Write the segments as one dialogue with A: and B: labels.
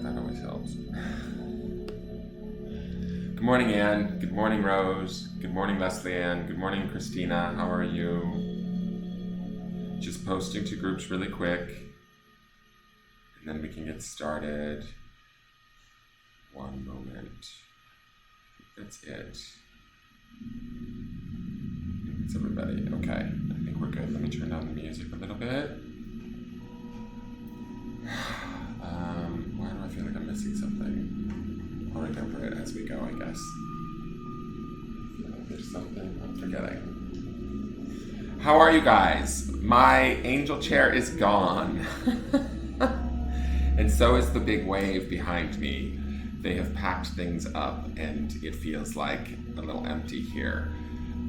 A: that always helps. Good morning, Anne. Good morning, Rose. Good morning, Leslie Ann. Good morning, Christina. How are you? Just posting to groups really quick, and then we can get started. One moment. That's it. It's everybody. Okay, I think we're good. Let me turn down the music a little bit. Why do I feel like I'm missing something? I'll remember it as we go, I guess. I feel like there's something I'm forgetting. How are you guys? My angel chair is gone. And so is the big wave behind me. They have packed things up and it feels like a little empty here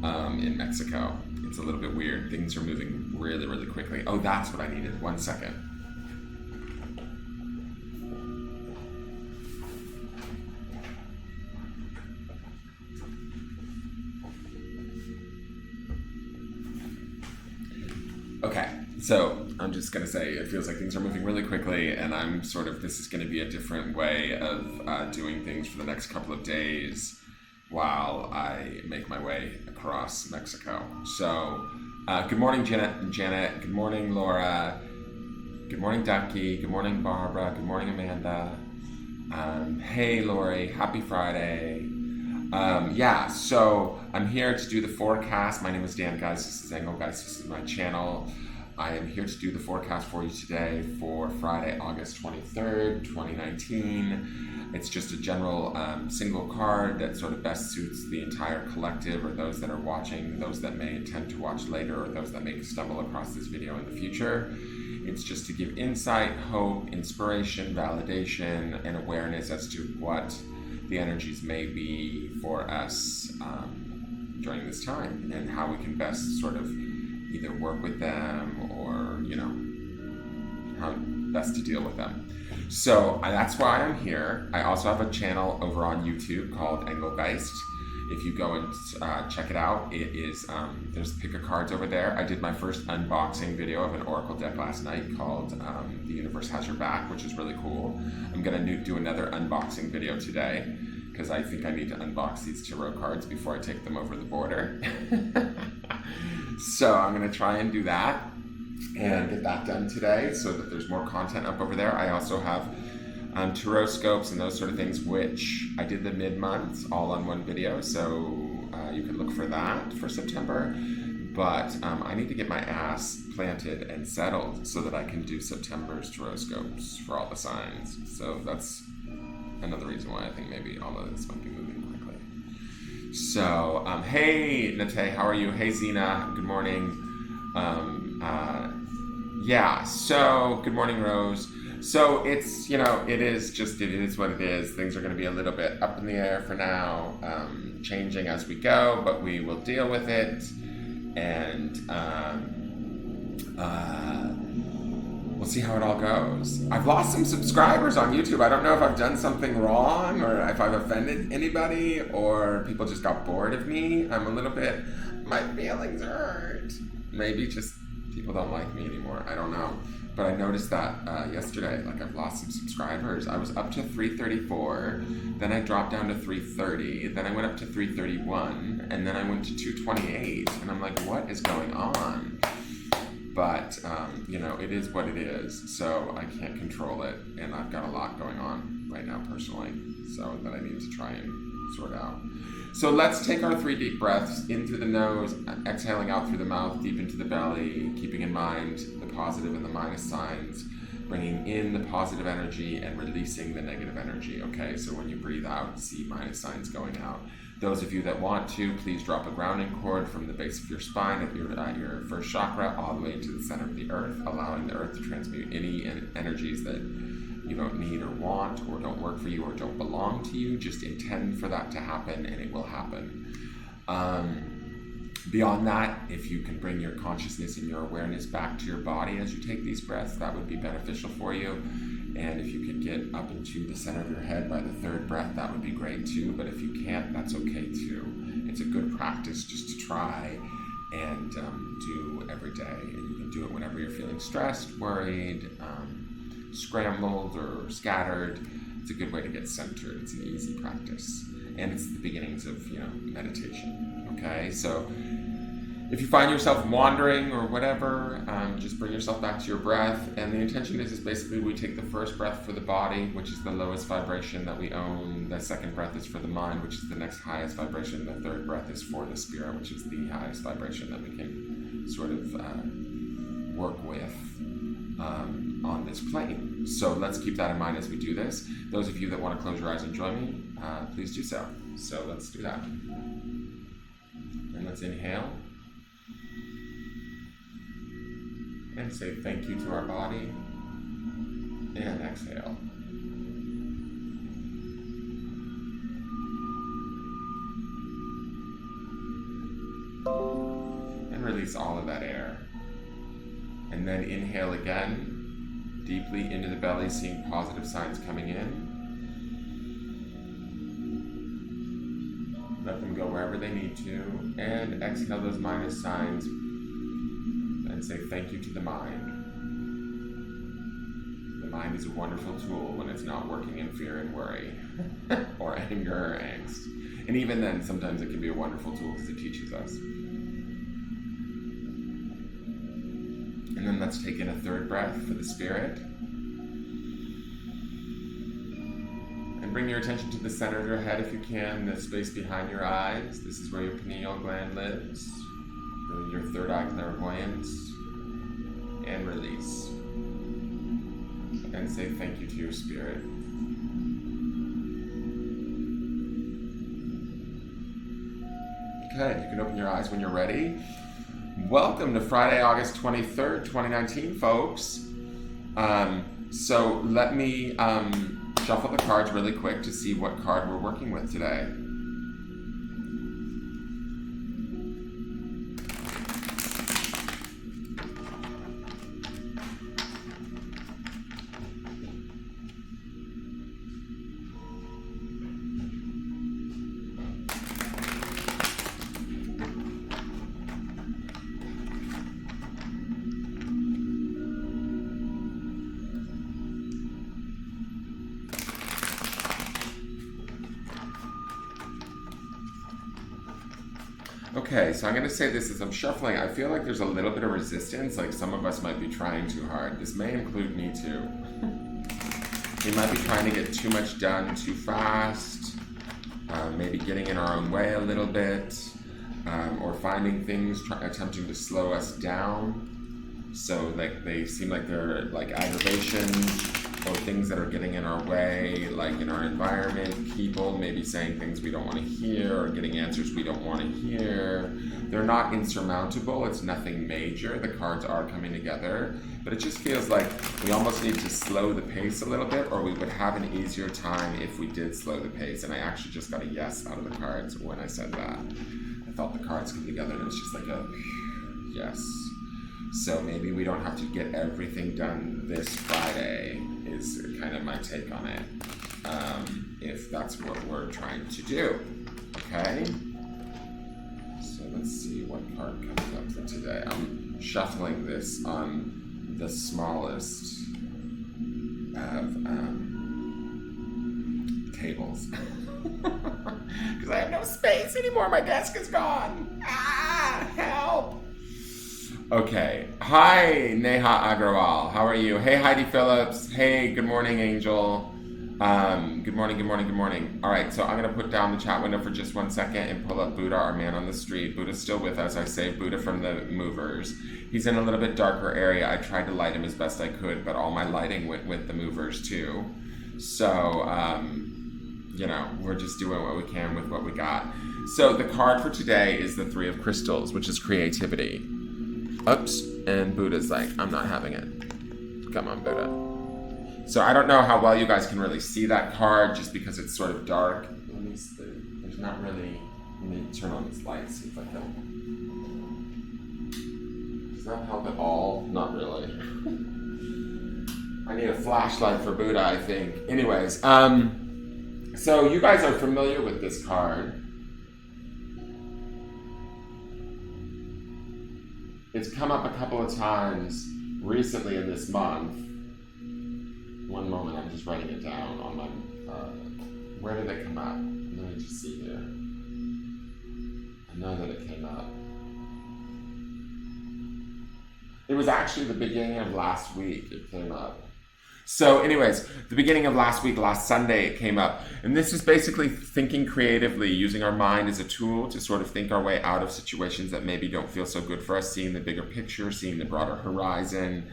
A: in Mexico. It's a little bit weird. Things are moving really, really quickly. Oh, that's what I needed. 1 second. Okay, so I'm just going to say it feels like things are moving really quickly, and I'm this is going to be a different way of doing things for the next couple of days while I make my way across Mexico. So, good morning, Janet. Good morning, Laura. Good morning, Ducky. Good morning, Barbara. Good morning, Amanda. Hey, Lori. Happy Friday. So I'm here to do the forecast. My name is Dan, guys. This is Engelgeist. This is my channel. I am here to do the forecast for you today for Friday, August 23rd, 2019. It's just a general single card that sort of best suits the entire collective, or those that are watching, those that may intend to watch later, or those that may stumble across this video in the future. It's just to give insight, hope, inspiration, validation, and awareness as to what the energies may be for us during this time, and how we can best sort of either work with them or, how best to deal with them. So that's why I'm here. I also have a channel over on YouTube called Engelgeist. If you go and check it out, it is, there's a pick of cards over there. I did my first unboxing video of an oracle deck last night called The Universe Has Your Back, which is really cool. I'm going to do another unboxing video today, because I think I need to unbox these tarot cards before I take them over the border. So I'm going to try and do that and get that done today so that there's more content up over there. I also have tarot scopes and those sort of things, which I did the mid-month all on one video, so you can look for that for September. But I need to get my ass planted and settled so that I can do September's tarot scopes for all the signs. So that's another reason why I think maybe all of this might be moving quickly. So, hey, Nate, how are you? Hey, Zena, good morning. So good morning, Rose. So it's, it is what it is. Things are going to be a little bit up in the air for now, changing as we go, but we will deal with it. And we'll see how it all goes. I've lost some subscribers on YouTube. I don't know if I've done something wrong, or if I've offended anybody, or people just got bored of me. I'm a little bit, my feelings hurt. Maybe just people don't like me anymore. I don't know. But I noticed that yesterday, I've lost some subscribers. I was up to 334, then I dropped down to 330, then I went up to 331, and then I went to 228, and I'm like, what is going on? But, it is what it is, so I can't control it, and I've got a lot going on right now personally, so that I need to try and sort out. So let's take our 3 deep breaths in through the nose, exhaling out through the mouth, deep into the belly, keeping in mind the positive and the minus signs, bringing in the positive energy and releasing the negative energy, okay? So when you breathe out, see minus signs going out. Those of you that want to, please drop a grounding cord from the base of your spine at your first chakra all the way into the center of the earth, allowing the earth to transmute any energies that you don't need or want, or don't work for you, or don't belong to you. Just intend for that to happen, and it will happen. Beyond that, if you can bring your consciousness and your awareness back to your body as you take these breaths, that would be beneficial for you. And if you could get up into the center of your head by the 3rd breath, that would be great too. But if you can't, that's okay too. It's a good practice just to try and do every day. And you can do it whenever you're feeling stressed, worried, scrambled or scattered, it's a good way to get centered. It's an easy practice. And it's the beginnings of, meditation. Okay? So if you find yourself wandering or whatever, just bring yourself back to your breath. And the intention is basically we take the first breath for the body, which is the lowest vibration that we own. The second breath is for the mind, which is the next highest vibration. The third breath is for the spirit, which is the highest vibration that we can sort of work with on this plane. So let's keep that in mind as we do this. Those of you that want to close your eyes and join me, please do so. So let's do that. And let's inhale. And say thank you to our body. And exhale. And release all of that air. And then inhale again, deeply into the belly, seeing positive signs coming in. Let them go wherever they need to. And exhale those minus signs. And say thank you to the mind. The mind is a wonderful tool when it's not working in fear and worry, or anger or angst. And even then, sometimes it can be a wonderful tool because it teaches us. And then let's take in a third breath for the spirit. And bring your attention to the center of your head if you can, the space behind your eyes. This is where your pineal gland lives. Your third eye clairvoyance. And release. And say thank you to your spirit. Okay, you can open your eyes when you're ready. Welcome to Friday, August 23rd, 2019, folks. So let me shuffle the cards really quick to see what card we're working with today. Okay, so I'm going to say this as I'm shuffling. I feel like there's a little bit of resistance, like some of us might be trying too hard. This may include me too. We might be trying to get too much done too fast, maybe getting in our own way a little bit, or finding things, attempting to slow us down. So like they seem like they're like aggravations or things that are getting in our way, like in our environment, people maybe saying things we don't want to hear or getting answers we don't want to hear. They're not insurmountable, it's nothing major, the cards are coming together, but it just feels like we almost need to slow the pace a little bit, or we would have an easier time if we did slow the pace. And I actually just got a yes out of the cards when I said that. I thought the cards came together and it was just like a yes. So maybe we don't have to get everything done this Friday, is kind of my take on it, if that's what we're trying to do, okay? So let's see what card comes up for today. I'm shuffling this on the smallest of tables, because I have no space anymore, my desk is gone. Ah, help! Okay. Hi, Neha Agrawal. How are you? Hey, Heidi Phillips. Hey, good morning, Angel. Good morning. All right, so I'm going to put down the chat window for just 1 second and pull up Buddha, our man on the street. Buddha's still with us. I saved Buddha from the movers. He's in a little bit darker area. I tried to light him as best I could, but all my lighting went with the movers too. So, we're just doing what we can with what we got. So the card for today is the Three of Crystals, which is creativity. Oops, and Buddha's like, I'm not having it. Come on, Buddha. So I don't know how well you guys can really see that card just because it's sort of dark. At least there's not really, let me turn on this light, see if I can. Does that help at all? Not really. I need a flashlight for Buddha, I think. Anyways, so you guys are familiar with this card. It's come up a couple of times recently in this month. One moment, I'm just writing it down on my, where did it come up? Let me just see here. I know that it came up. It was actually the beginning of last week it came up. So anyways, the beginning of last week, last Sunday, it came up. And this is basically thinking creatively, using our mind as a tool to sort of think our way out of situations that maybe don't feel so good for us, seeing the bigger picture, seeing the broader horizon,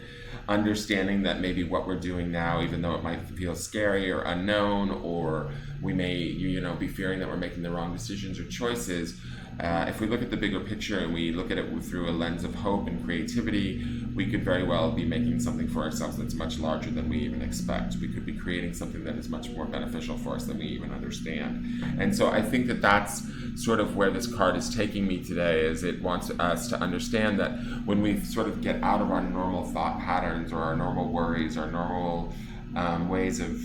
A: understanding that maybe what we're doing now, even though it might feel scary or unknown, or we may, be fearing that we're making the wrong decisions or choices, if we look at the bigger picture and we look at it through a lens of hope and creativity, we could very well be making something for ourselves that's much larger than we even expect. We could be creating something that is much more beneficial for us than we even understand. And so I think that that's sort of where this card is taking me today, is it wants us to understand that when we sort of get out of our normal thought patterns or our normal worries, our normal ways of,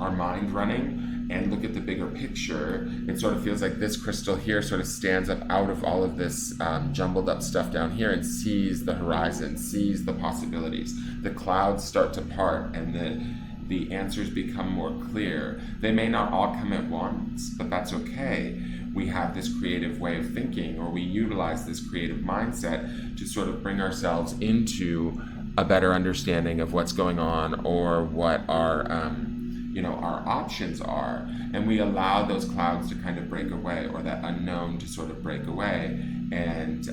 A: our mind running, and look at the bigger picture, it sort of feels like this crystal here sort of stands up out of all of this jumbled up stuff down here and sees the horizon, sees the possibilities. The clouds start to part and the answers become more clear. They may not all come at once, but that's okay. We have this creative way of thinking, or we utilize this creative mindset to sort of bring ourselves into a better understanding of what's going on, or what our options are, and we allow those clouds to kind of break away, or that unknown to sort of break away, and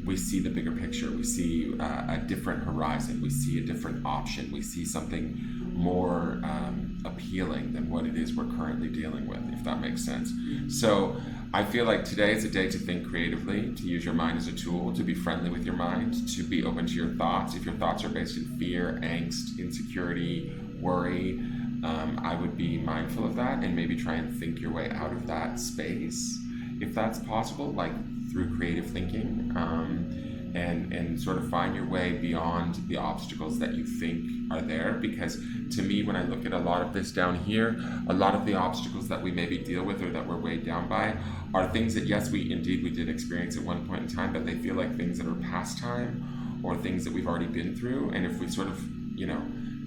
A: we see the bigger picture. We see a different horizon. We see a different option. We see something more appealing than what it is we're currently dealing with, if that makes sense. So I feel like today is a day to think creatively, to use your mind as a tool, to be friendly with your mind, to be open to your thoughts. If your thoughts are based in fear, angst, insecurity, worry, I would be mindful of that and maybe try and think your way out of that space, if that's possible, like through creative thinking, and sort of find your way beyond the obstacles that you think are there. Because to me, when I look at a lot of this down here, a lot of the obstacles that we maybe deal with or that we're weighed down by are things that, yes, we did experience at one point in time, but they feel like things that are past time or things that we've already been through. And if we sort of,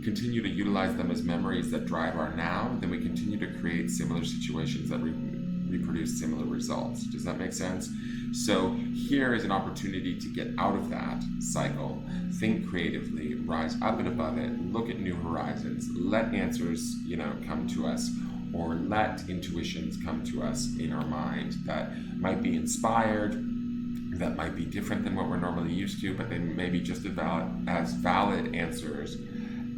A: continue to utilize them as memories that drive our now, then we continue to create similar situations that reproduce similar results. Does that make sense? So here is an opportunity to get out of that cycle, think creatively, rise up and above it, look at new horizons, let answers, come to us, or let intuitions come to us in our mind that might be inspired, that might be different than what we're normally used to, but they may be just as valid answers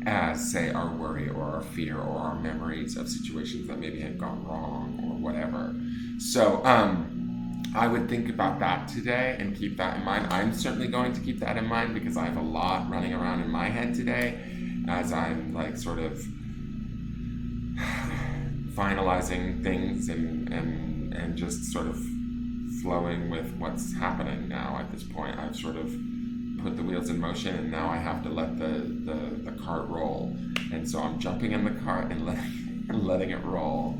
A: as, say, our worry or our fear or our memories of situations that maybe had gone wrong or whatever. So I would think about that today and keep that in mind. I'm certainly going to keep that in mind because I have a lot running around in my head today as I'm like sort of finalizing things and just sort of flowing with what's happening now at this point. I've sort of put the wheels in motion, and now I have to let the cart roll. And so I'm jumping in the cart and letting it roll.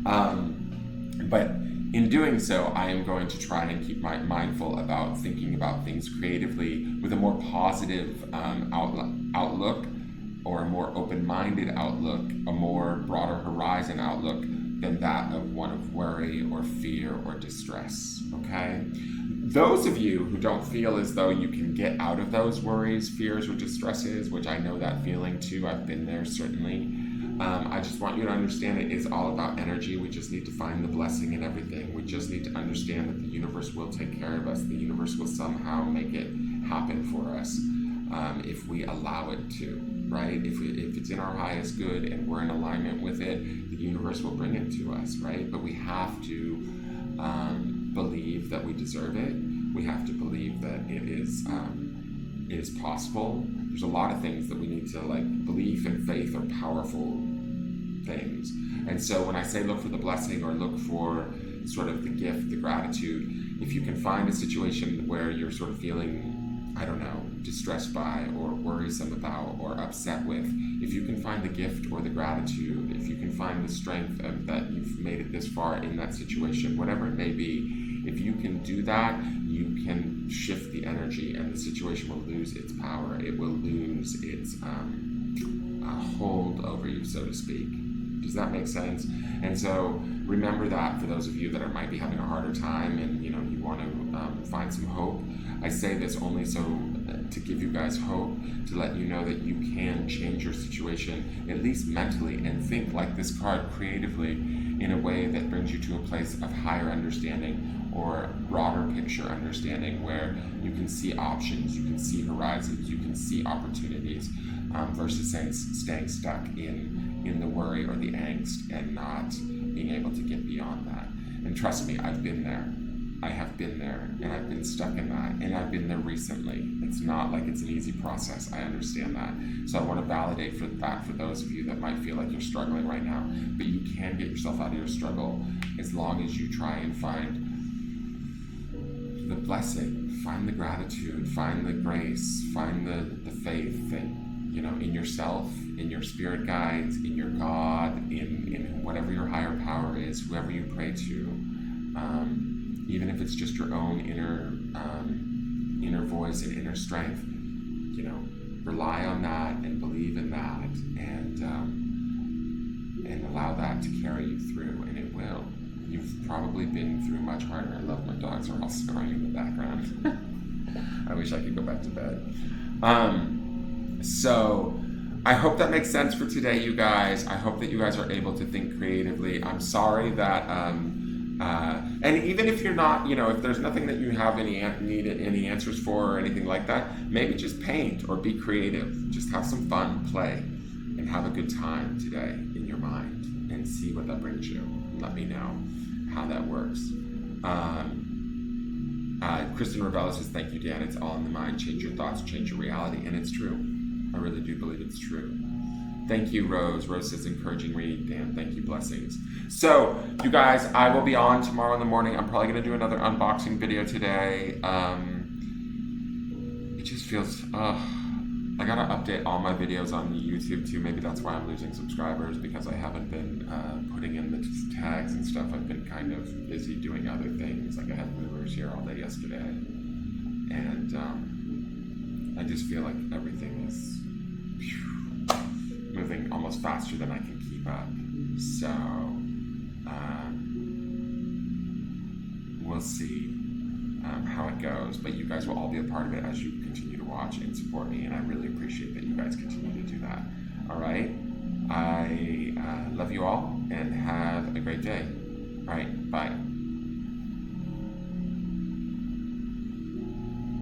A: But in doing so, I am going to try and keep mindful about thinking about things creatively with a more positive outlook, or a more open-minded outlook, a more broader horizon outlook than that of one of worry or fear or distress, okay? Those of you who don't feel as though you can get out of those worries, fears, or distresses, which I know that feeling too, I've been there certainly, I just want you to understand it is all about energy. We just need to find the blessing in everything. We just need to understand that the universe will take care of us. The universe will somehow make it happen for us if we allow it to, right? If it's in our highest good and we're in alignment with it, the universe will bring it to us, right? But we have to believe that we deserve it. We have to believe that it is possible. There's a lot of things that we need to, like, belief and faith are powerful things. And so when I say look for the blessing or look for sort of the gift, the gratitude, if you can find a situation where you're sort of feeling, I don't know, distressed by or worrisome about or upset with, if you can find the gift or the gratitude, if you can find the strength of that you've made it this far in that situation, whatever it may be, If you can do that, you can shift the energy, and the situation will lose its power. It will lose its hold over you, so to speak. Does that make sense? And so remember that for those of you that might be having a harder time, and you want to find some hope. I say this only so to give you guys hope, to let you know that you can change your situation, at least mentally, and think like this card creatively in a way that brings you to a place of higher understanding or broader picture understanding, where you can see options, you can see horizons, you can see opportunities, versus staying stuck in the worry or the angst and not being able to get beyond that. And trust me, I've been there. I have been there, and I've been stuck in that, and I've been there recently. It's not like it's an easy process. I understand that. So I want to validate for those of you that might feel like you're struggling right now. But you can get yourself out of your struggle as long as you try and find the blessing, find the gratitude, find the grace, find the faith that, in yourself, in your spirit guides, in your God, in whatever your higher power is, whoever you pray to. Even if it's just your own inner voice and inner strength, rely on that and believe in that, and allow that to carry you through, and it will. You've probably been through much harder. I love my dogs are all snoring in the background. I wish I could go back to bed. So I hope that makes sense for today, you guys. I hope that you guys are able to think creatively. I'm sorry that and even if you're not, if there's nothing that you have need any answers for or anything like that, maybe just paint or be creative. Just have some fun, play, and have a good time today in your mind, and see what that brings you. Let me know how that works. Kristen Ravello says, thank you, Dan. It's all in the mind. Change your thoughts, change your reality. And it's true. I really do believe it's true. Thank you, Rose. Rose says, encouraging read. Dan, thank you. Blessings. So, you guys, I will be on tomorrow in the morning. I'm probably going to do another unboxing video today. It just feels... I got to update all my videos on YouTube, too. Maybe that's why I'm losing subscribers, because I haven't been putting in the tags and stuff. I've been kind of busy doing other things. Like, I had movers here all day yesterday. And I just feel like everything is... moving almost faster than I can keep up. So we'll see how it goes, but you guys will all be a part of it as you continue to watch and support me, and I really appreciate that you guys continue to do that. All right, I love you all, and have a great day. All right,